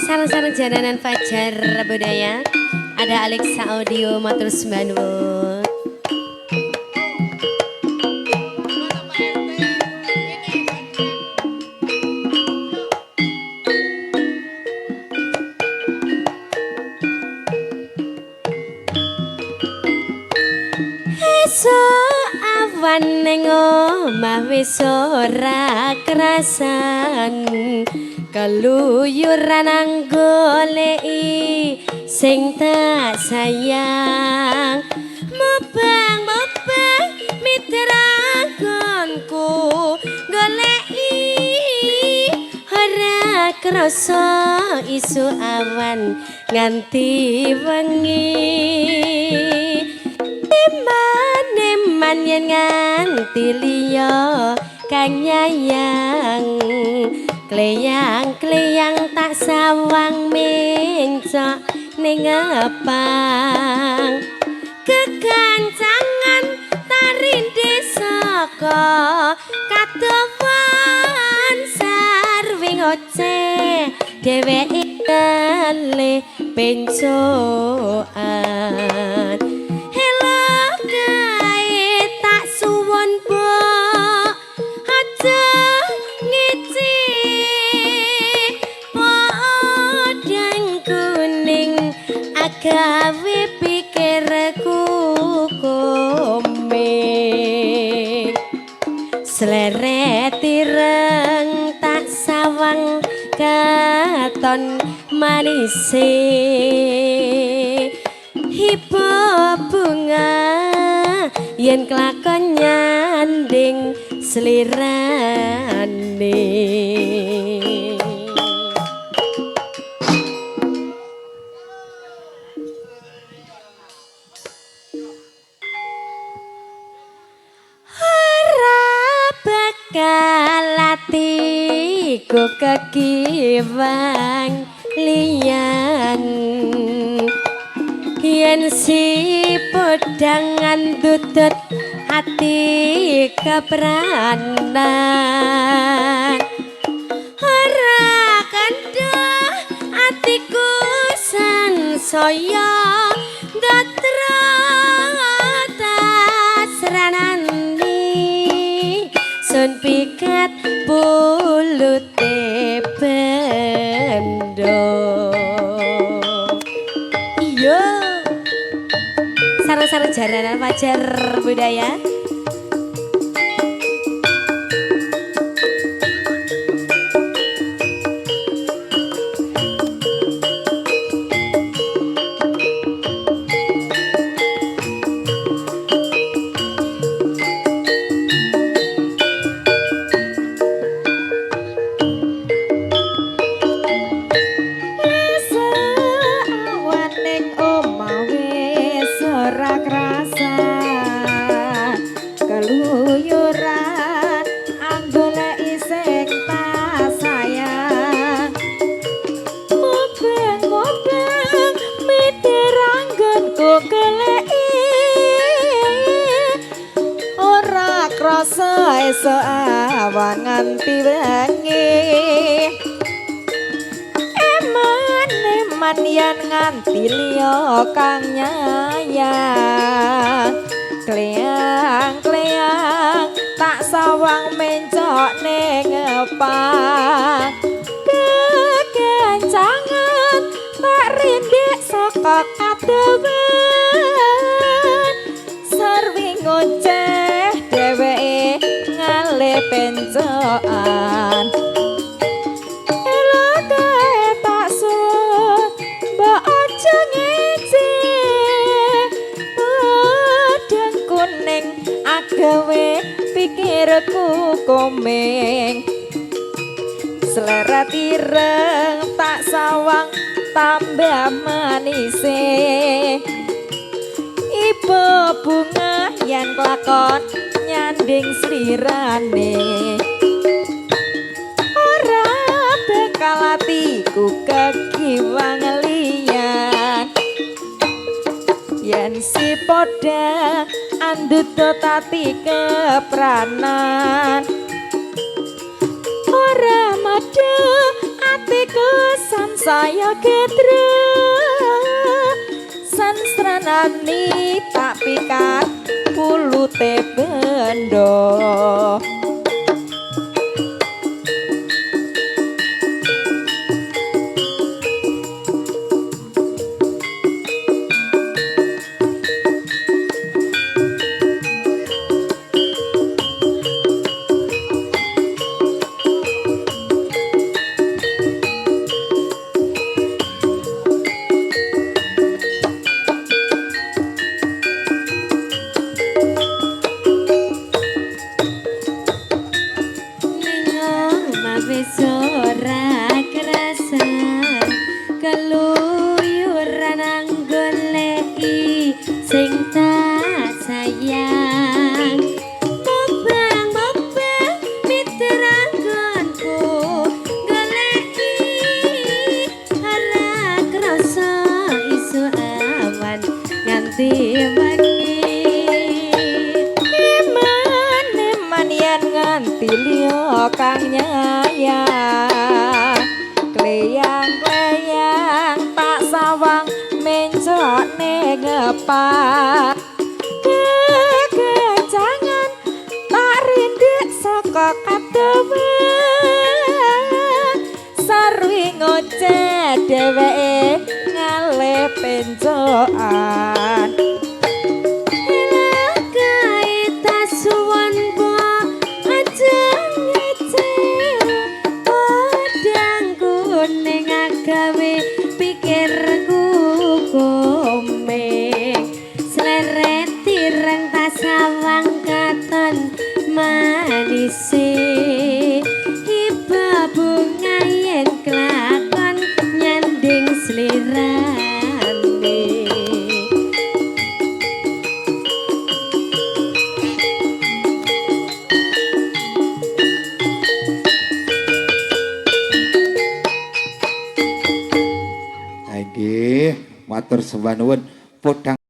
Sarang-sarang jalanan Fajar Budaya. Ada Alexa Audio matur sembah nuwun. Awan ning omah wis ora krasan keluyuran nang goleki sing tak sayang mubang mitrangonku goleki ora krasa isu awan nganti wengi man yen nganti liya kang nyayang kleyang tak sawang mencok ning ngepang kekancangan tarinde saka katowan sarwing oceh dheweke kalih pencoan gawe pikirku komeng sleret ireng tak sawang katon manise hipo bunga yen kelakon nyanding slirane ku kekiwang liyan yen si podangan dudut hati kepranan ora kandah atiku sansaya datra tasranani sun pikat bulute bendo iya sarang-sarang jalanan Fajar Budaya. Esuk awan nganti wengi eman yen nganti liya kang nyayang kleyang tak sawang mencok ning ngepang kekancangan tak rindik saka kadewen sarwing ngoceh dheweke pencoan elok tak sut mbok aja ngece padang kuning agawe pikirku komeng selera ireng tak sawang tambah manise ibu bunga yen kelakon nyanding slirane ora bekal atiku kekiwang liyan yen si poda andut tati kepranan saya gedre sanstranani tak pikat kulute bendo wis ora krasa keluyuran anggoleki sing tak sayang mobang mitra nggonku goleki ora krasa isu awan nganti wengi neman yen nganti liya kang nyayang kleyang-kleyang tak sawang mencone ngepak kekencangan tak rindik saka kadewen sarwi ngoceh dheweke ngalih pencokan gawe pikirku komeng sleret tireng tasawang katon manise hiba bunga yen kelakon nyanding slirane Nggih, matur sembah nuwun podang